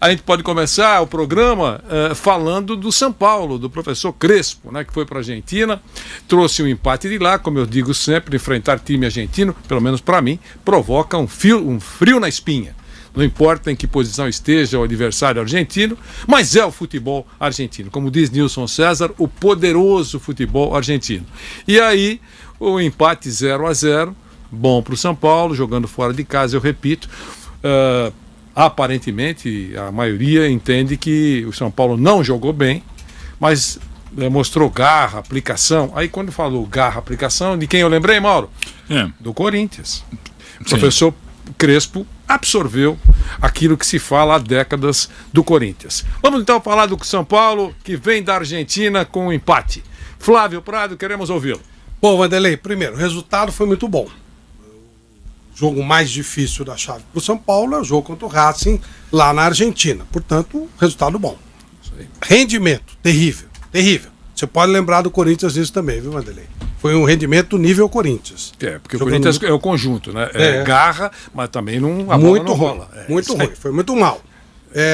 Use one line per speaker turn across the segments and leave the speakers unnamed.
A gente pode começar o programa falando do São Paulo, do professor Crespo, né, que foi para a Argentina, trouxe um empate de lá, como eu digo sempre, enfrentar time argentino, pelo menos para mim, provoca um frio na espinha. Não importa em que posição esteja o adversário argentino, mas é o futebol argentino. Como diz Nilson César, o poderoso futebol argentino. E aí, o empate 0-0, bom para o São Paulo, jogando fora de casa, eu repito. Aparentemente, a maioria entende que o São Paulo não jogou bem, mas mostrou garra, aplicação. Aí quando falou garra, aplicação, de quem eu lembrei, Mauro? Do Corinthians. O professor Crespo absorveu aquilo que se fala há décadas do Corinthians. Vamos então falar do São Paulo, que vem da Argentina com um empate. Flávio Prado, queremos ouvi-lo.
Bom, Vanderlei, primeiro, o resultado foi muito bom. O jogo mais difícil da chave para o São Paulo é o jogo contra o Racing lá na Argentina. Portanto, resultado bom. Rendimento, terrível, terrível. Você pode lembrar do Corinthians nisso também, viu, Vanderlei? Foi um rendimento nível Corinthians.
Porque o Corinthians é o conjunto, né? Garra, mas também a bola não rola.
Muito ruim, foi muito mal.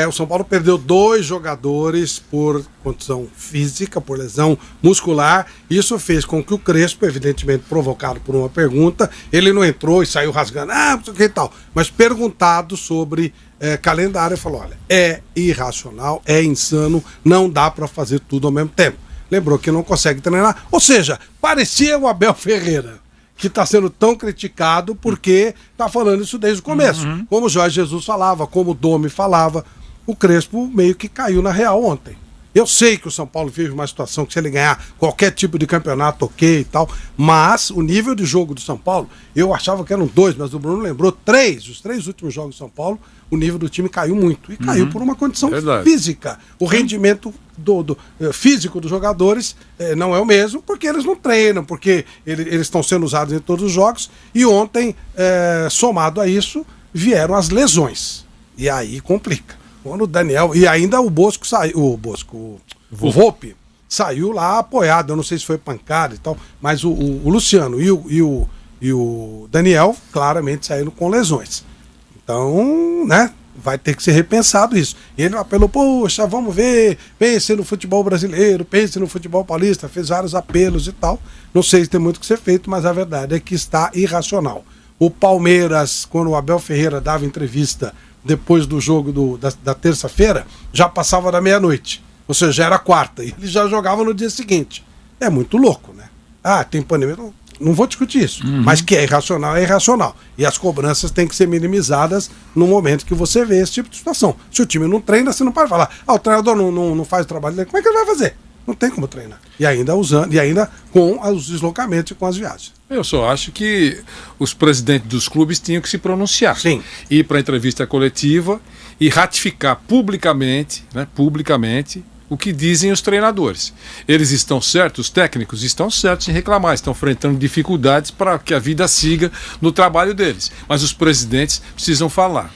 O São Paulo perdeu 2 jogadores por condição física, por lesão muscular. Isso fez com que o Crespo, evidentemente provocado por uma pergunta, ele não entrou e saiu rasgando, não sei o que e tal. Mas perguntado sobre calendário, ele falou, olha, é irracional, é insano, não dá para fazer tudo ao mesmo tempo. Lembrou que não consegue treinar. Ou seja, parecia o Abel Ferreira, que está sendo tão criticado porque está falando isso desde o começo. Como o Jorge Jesus falava, como o Domi falava, o Crespo meio que caiu na real ontem. Eu sei que o São Paulo vive uma situação que se ele ganhar qualquer tipo de campeonato, ok e tal, mas o nível de jogo do São Paulo, eu achava que eram 2, mas o Bruno lembrou 3, os 3 últimos jogos do São Paulo, o nível do time caiu muito. E caiu por uma condição física. O rendimento físico dos jogadores não é o mesmo, porque eles não treinam, porque eles estão sendo usados em todos os jogos. E ontem, somado a isso, vieram as lesões. E aí complica. Quando o Daniel... E ainda o Bosco saiu... O Volpi saiu lá apoiado. Eu não sei se foi pancada e tal, mas o Luciano e o Daniel claramente saíram com lesões. Então, né, vai ter que ser repensado isso. E ele apelou, poxa, vamos ver, pense no futebol brasileiro, pense no futebol paulista, fez vários apelos e tal. Não sei se tem muito que ser feito, mas a verdade é que está irracional. O Palmeiras, quando o Abel Ferreira dava entrevista depois do jogo da terça-feira, já passava da meia-noite. Ou seja, já era quarta. E ele já jogava no dia seguinte. É muito louco, né? Tem pandemia... Não vou discutir isso, mas que é irracional. E as cobranças têm que ser minimizadas no momento que você vê esse tipo de situação. Se o time não treina, você não pode falar, o treinador não faz o trabalho dele, como é que ele vai fazer? Não tem como treinar. E ainda com os deslocamentos e com as viagens.
Eu só acho que os presidentes dos clubes tinham que se pronunciar.
Sim.
Ir para a entrevista coletiva e ratificar publicamente, o que dizem os treinadores. Eles estão certos, os técnicos estão certos em reclamar, estão enfrentando dificuldades para que a vida siga no trabalho deles. Mas os presidentes precisam falar.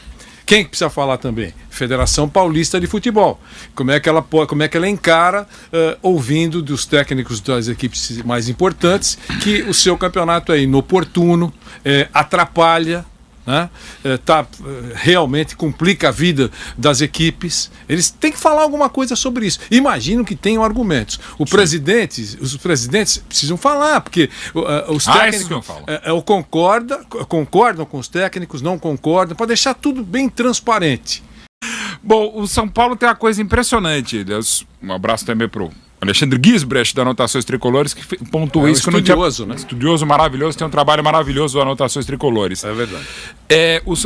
Quem precisa falar também? Federação Paulista de Futebol. Como é que ela encara, ouvindo dos técnicos das equipes mais importantes, que o seu campeonato é inoportuno, atrapalha, né? Realmente complica a vida das equipes. Eles têm que falar alguma coisa sobre isso. Imagino que tenham argumentos. Os presidentes precisam falar, porque os técnicos concordam com os técnicos, não concordam, para deixar tudo bem transparente.
Bom, o São Paulo tem uma coisa impressionante. Um abraço também pro Alexandre Gisbrecht, da Anotações Tricolores, que pontuou isso.
Estudioso, né?
Estudioso, maravilhoso, tem um trabalho maravilhoso do Anotações Tricolores.
É verdade.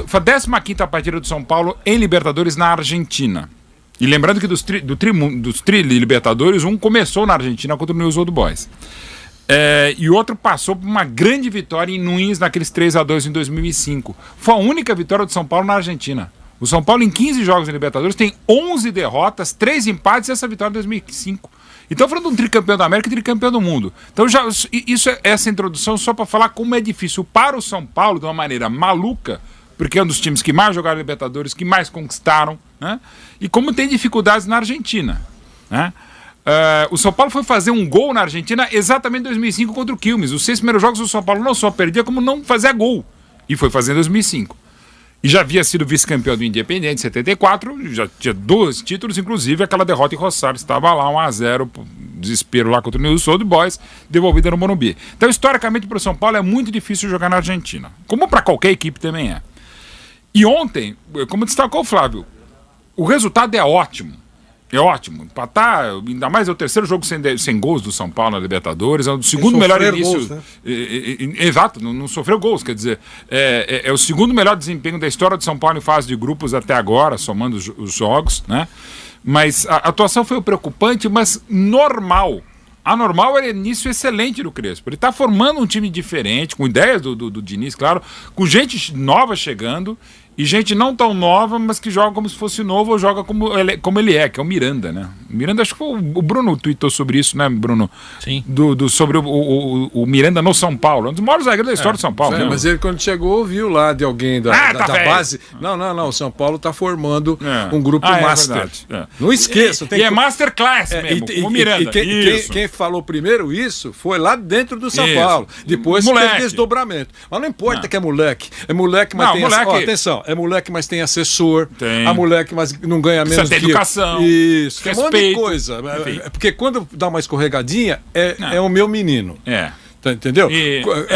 Foi a 15ª partida do São Paulo em Libertadores na Argentina. E lembrando que dos Libertadores, um começou na Argentina contra o Newell's Old Boys. E o outro passou por uma grande vitória em Nunes naqueles 3-2 em 2005. Foi a única vitória do São Paulo na Argentina. O São Paulo, em 15 jogos em Libertadores, tem 11 derrotas, 3 empates e essa vitória em 2005. Então, falando de um tricampeão da América e tricampeão do mundo. Então, essa introdução só para falar como é difícil para o São Paulo, de uma maneira maluca, porque é um dos times que mais jogaram Libertadores, que mais conquistaram, né? E como tem dificuldades na Argentina, né? O São Paulo foi fazer um gol na Argentina exatamente em 2005 contra o Quilmes. Os 6 primeiros jogos do São Paulo não só perdia, como não fazia gol. E foi fazer em 2005. e já havia sido vice-campeão do Independiente em 74, já tinha 2 títulos, inclusive aquela derrota em Rosário, estava lá 1-0, desespero lá contra o News Old Boys, devolvida no Morumbi. Então, historicamente, para o São Paulo é muito difícil jogar na Argentina, como para qualquer equipe também é. E ontem, como destacou o Flávio, o resultado é ótimo. É ótimo. Empatar, ainda mais é o terceiro jogo sem gols do São Paulo na Libertadores, é o segundo melhor início. Gols, né? Exato, não sofreu gols, quer dizer, é o segundo melhor desempenho da história do São Paulo em fase de grupos até agora, somando os jogos, né? Mas a atuação foi preocupante, mas normal. A normal era início excelente do Crespo. Ele está formando um time diferente, com ideias do Diniz, claro, com gente nova chegando. E gente não tão nova, mas que joga como se fosse novo ou joga como ele é, que é o Miranda, né? O Miranda, acho que foi o Bruno tweetou sobre isso, né, Bruno?
Sim.
Sobre o Miranda no São Paulo. Um dos maiores zagueiros da história do São Paulo.
Mas ele, quando chegou, ouviu lá de alguém da base. Não, o São Paulo está formando um grupo master. Não esqueça.
É masterclass mesmo, como o Miranda.
Quem falou primeiro isso foi lá dentro do São Paulo. Depois teve desdobramento. Mas não importa que é moleque. É moleque, mas tem... Atenção. É moleque, mas tem assessor.
Tem.
A moleque, mas não ganha menos
que... educação.
Isso.
Respeito.
Um monte de coisa. Porque quando dá uma escorregadinha, é o meu menino. Entendeu?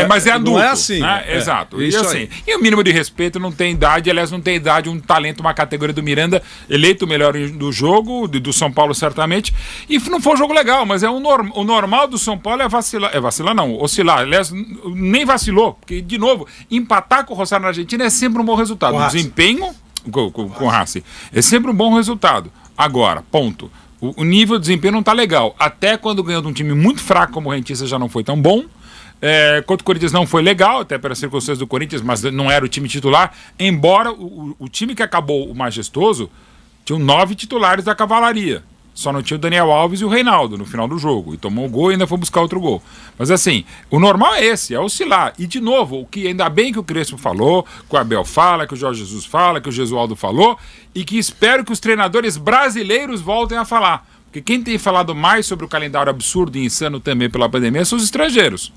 Mas é adulto.
Não é assim.
Né? Exato. E assim, e o mínimo de respeito não tem idade, aliás, não tem idade, um talento, uma categoria do Miranda, eleito o melhor do jogo, do São Paulo certamente, e não foi um jogo legal, mas o normal do São Paulo é oscilar, aliás, nem vacilou, porque, de novo, empatar com o Rosário na Argentina é sempre um bom resultado. O desempenho com o Racing é sempre um bom resultado. Agora, ponto. O nível de desempenho não está legal. Até quando ganhou de um time muito fraco como o Rentistas já não foi tão bom. Contra o Corinthians não foi legal, até pelas circunstâncias do Corinthians, mas não era o time titular. Embora o time que acabou o majestoso tinha 9 titulares da cavalaria. Só não tinha o Daniel Alves e o Reinaldo no final do jogo. E tomou o gol e ainda foi buscar outro gol. Mas assim, o normal é esse, é oscilar. E de novo, o que ainda bem que o Crespo falou, que o Abel fala, que o Jorge Jesus fala, que o Gesualdo falou, e que espero que os treinadores brasileiros voltem a falar. Porque quem tem falado mais sobre o calendário absurdo e insano também pela pandemia são os estrangeiros.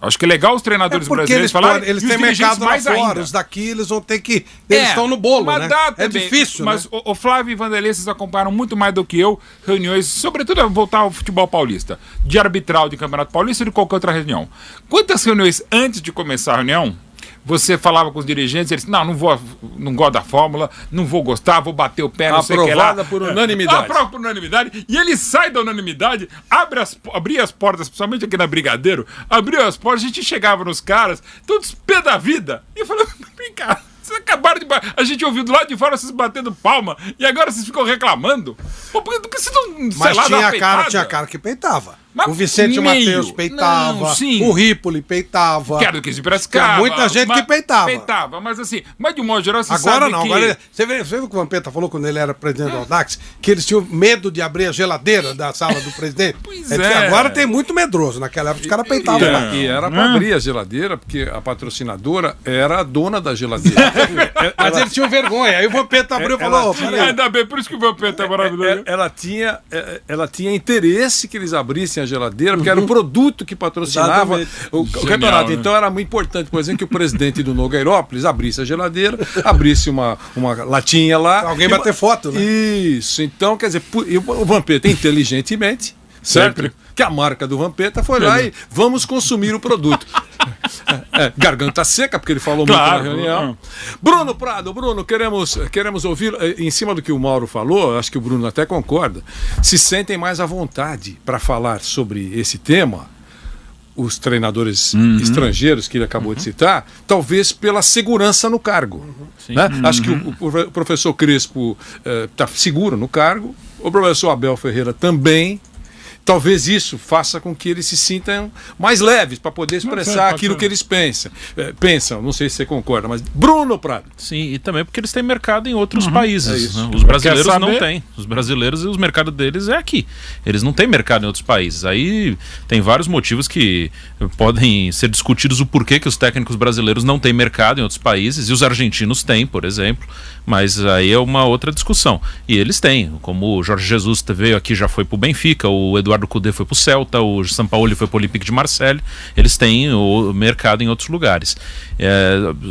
Acho que é legal os treinadores brasileiros falarem.
Eles têm mercado lá fora, os daqui eles vão ter que... Eles estão no bolo, né? É difícil,
mas o Flávio e Vanderlei, vocês acompanharam muito mais do que eu reuniões, sobretudo voltar ao futebol paulista, de arbitral de Campeonato Paulista e de qualquer outra reunião. Quantas reuniões antes de começar a reunião você falava com os dirigentes, eles não gosto da fórmula, não vou gostar, vou bater o pé, não sei o que lá.
Aprovada por unanimidade.
Aprovada por unanimidade. E ele sai da unanimidade, abria as portas, principalmente aqui na Brigadeiro, abriu as portas, a gente chegava nos caras, todos pé da vida. E eu falei, vem cá, vocês acabaram de... A gente ouviu do lado de fora vocês batendo palma, e agora vocês ficam reclamando? Pô, por que vocês não...
Mas tinha cara que peitava.
Mas
o Vicente Matheus peitava, o Ripoli peitava.
Quero que esse Piracicaba.
Muita gente que peitava.
Mas assim, mas de um modo geral, você
agora
sabe
não,
que...
Agora você viu o que o Vampeta falou quando ele era presidente do Audax? Que eles tinham medo de abrir a geladeira da sala do presidente?
Pois é.
Agora tem muito medroso. Naquela época os caras peitavam.
E era pra abrir a geladeira, porque a patrocinadora era a dona da geladeira.
Mas eles tinham vergonha. Aí o Vampeta abriu e falou...
Ainda bem, por isso que o Vampeta é maravilhoso.
Ela tinha interesse que eles abrissem a geladeira, porque era o produto que patrocinava o campeonato. Né? Então era muito importante, por exemplo, que o presidente do Nogueirópolis abrisse a geladeira, abrisse uma latinha lá.
Alguém bater foto, né?
Isso. Então, quer dizer, o Vampeta inteligentemente, certo? Que a marca do Vampeta foi lá e vamos consumir o produto. Garganta seca, porque ele falou muito na reunião. Bruno Prado, queremos ouvir, em cima do que o Mauro falou, acho que o Bruno até concorda, se sentem mais à vontade para falar sobre esse tema, os treinadores estrangeiros que ele acabou de citar, talvez pela segurança no cargo. Né? Acho que o professor Crespo está seguro no cargo, o professor Abel Ferreira também. Talvez isso faça com que eles se sintam mais leves para poder expressar aquilo que eles pensam. Não sei se você concorda, mas Bruno Prado.
Sim, e também porque eles têm mercado em outros países. Né? Os brasileiros não têm. Os brasileiros, o mercado deles é aqui. Eles não têm mercado em outros países. Aí tem vários motivos que podem ser discutidos o porquê que os técnicos brasileiros não têm mercado em outros países, e os argentinos têm, por exemplo. Mas aí é uma outra discussão. E eles têm, como o Jorge Jesus veio aqui, já foi para o Benfica, o Eduardo Eduardo Cudê foi para o Celta, o Sampaoli foi para o Olympique de Marseille, eles têm o mercado em outros lugares.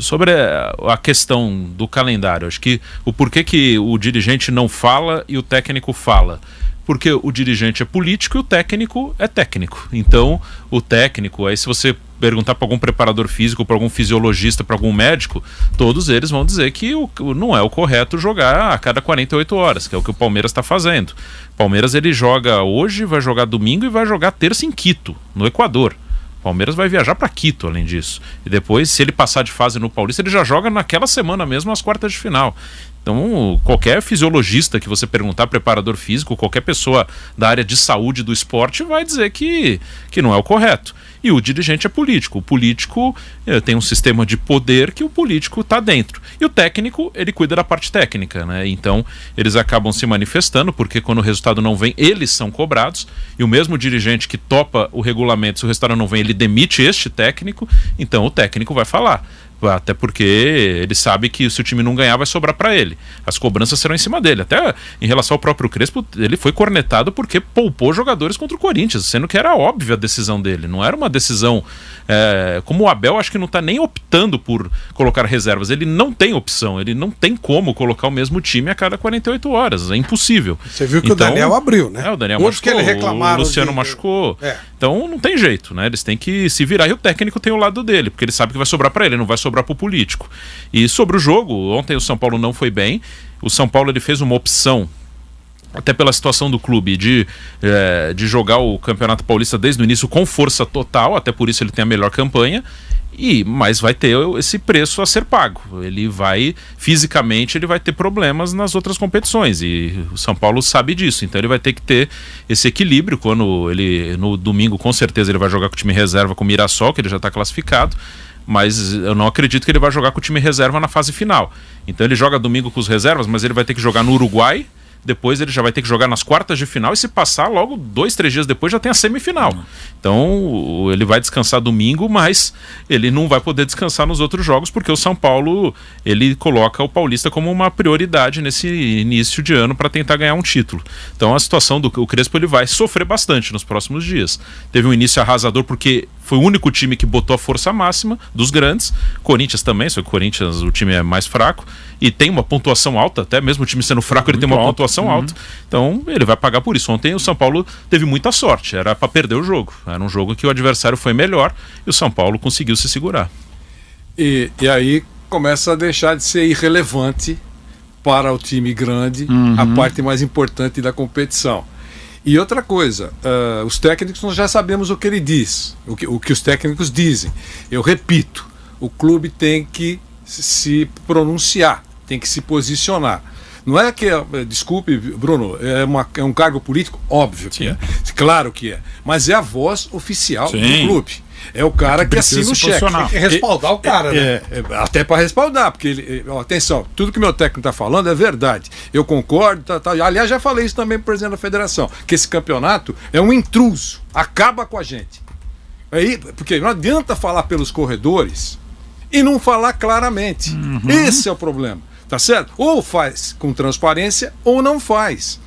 Sobre a questão do calendário, acho que o porquê que o dirigente não fala e o técnico fala. Porque o dirigente é político e o técnico é técnico. Então, o técnico, aí se você perguntar para algum preparador físico, para algum fisiologista, para algum médico, todos eles vão dizer que não é o correto jogar a cada 48 horas, que é o que o Palmeiras está fazendo. O Palmeiras ele joga hoje, vai jogar domingo e vai jogar terça em Quito, no Equador. O Palmeiras vai viajar para Quito, além disso. E depois, se ele passar de fase no Paulista, ele já joga naquela semana mesmo as quartas de final. Então, qualquer fisiologista que você perguntar, preparador físico, qualquer pessoa da área de saúde do esporte vai dizer que não é o correto. E o dirigente é político. O político tem um sistema de poder que o político está dentro. E o técnico, ele cuida da parte técnica, né? Então, eles acabam se manifestando, porque quando o resultado não vem, eles são cobrados. E o mesmo dirigente que topa o regulamento, se o resultado não vem, ele demite este técnico. Então, o técnico vai falar. Até porque ele sabe que se o time não ganhar vai sobrar para ele. As cobranças serão em cima dele. Até em relação ao próprio Crespo, ele foi cornetado porque poupou jogadores contra o Corinthians, sendo que era óbvia a decisão dele. Não era uma decisão... como o Abel acho que não está nem optando por colocar reservas. Ele não tem opção, ele não tem como colocar o mesmo time a cada 48 horas. É impossível.
Você viu que o Daniel abriu, né?
O Daniel machucou,
que ele reclamaram
o Luciano machucou. Então não tem jeito, né? Eles têm que se virar e o técnico tem o lado dele, porque ele sabe que vai sobrar para ele, não vai sobrar para o político. E sobre o jogo, ontem o São Paulo não foi bem. O São Paulo ele fez uma opção, até pela situação do clube, de jogar o Campeonato Paulista desde o início com força total, até por isso ele tem a melhor campanha, mas vai ter esse preço a ser pago. Ele vai, fisicamente, ele vai ter problemas nas outras competições, e o São Paulo sabe disso, então ele vai ter que ter esse equilíbrio, quando ele, no domingo, com certeza ele vai jogar com o time reserva, com o Mirassol, que ele já está classificado, mas eu não acredito que ele vai jogar com o time reserva na fase final. Então ele joga domingo com os reservas, mas ele vai ter que jogar no Uruguai, depois ele já vai ter que jogar nas quartas de final, e se passar logo 2, 3 dias depois já tem a semifinal. Então ele vai descansar domingo, mas ele não vai poder descansar nos outros jogos, porque o São Paulo ele coloca o Paulista como uma prioridade nesse início de ano para tentar ganhar um título. Então a situação do Crespo, ele vai sofrer bastante nos próximos dias. Teve um início arrasador porque foi o único time que botou a força máxima dos grandes. Corinthians também, só que o Corinthians, o time é mais fraco e tem uma pontuação alta, até mesmo o time sendo fraco, ele tem uma pontuação alta. Então ele vai pagar por isso. Ontem o São Paulo teve muita sorte, era para perder o jogo. Era um jogo que o adversário foi melhor e o São Paulo conseguiu se segurar.
E aí começa a deixar de ser irrelevante para o time grande, a parte mais importante da competição. E outra coisa, os técnicos, nós já sabemos o que ele diz, o que os técnicos dizem. Eu repito, o clube tem que se pronunciar, tem que se posicionar. Não é que, desculpe, Bruno, é um cargo político? Óbvio que é. Claro que é. Mas é a voz oficial do clube. É o cara que assina o cheque.
Tem que respaldar o cara, né?
Até para respaldar, porque ele. Atenção, tudo que meu técnico está falando é verdade. Eu concordo, aliás, já falei isso também para o presidente da federação, que esse campeonato é um intruso, acaba com a gente. Porque não adianta falar pelos corredores e não falar claramente. Esse é o problema. Tá certo? Ou faz com transparência ou não faz.